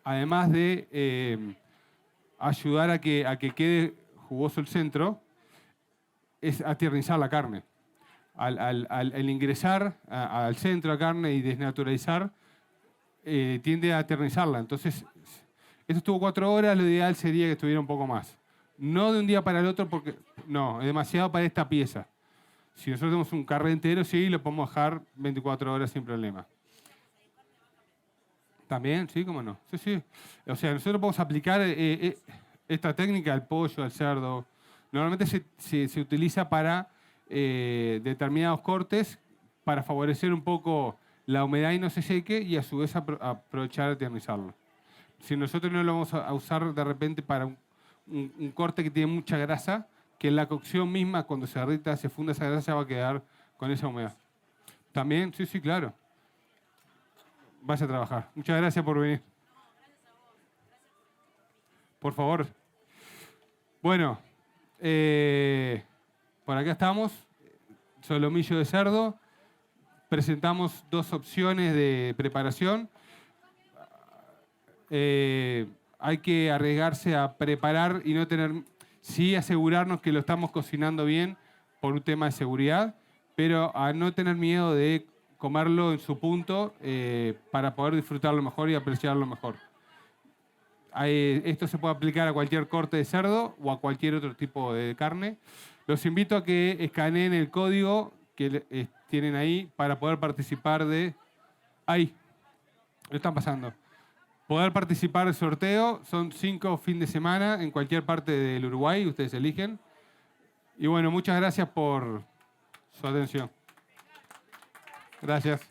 además de ayudar a que quede jugoso el centro, es atiernizar la carne. Al ingresar al centro la carne y desnaturalizar, tiende a aternizarla. Entonces, esto estuvo 4 horas, lo ideal sería que estuviera un poco más. No de un día para el otro, porque no, es demasiado para esta pieza. Si nosotros tenemos un carré entero, sí, lo podemos dejar 24 horas sin problema. También, sí, cómo no. Sí, sí. O sea, nosotros podemos aplicar esta técnica al pollo, al cerdo. Normalmente se utiliza para determinados cortes para favorecer un poco la humedad y no se seque y a su vez aprovechar de eternizarlo. Si nosotros no lo vamos a usar de repente para un corte que tiene mucha grasa, que en la cocción misma, cuando se derrita, se funda esa grasa, va a quedar con esa humedad. También, sí, sí, claro. Vaya a trabajar. Muchas gracias por venir. Por favor. Bueno, por acá estamos. Solomillo de cerdo. Presentamos 2 opciones de preparación. Hay que arriesgarse a preparar y no tener... Sí, asegurarnos que lo estamos cocinando bien por un tema de seguridad, pero a no tener miedo de comerlo en su punto para poder disfrutarlo mejor y apreciarlo mejor. Esto se puede aplicar a cualquier corte de cerdo o a cualquier otro tipo de carne. Los invito a que escaneen el código que tienen ahí para poder participar de... Ahí, lo están pasando. Poder participar del sorteo, son 5 fines de semana en cualquier parte del Uruguay, ustedes eligen. Y bueno, muchas gracias por su atención. Gracias.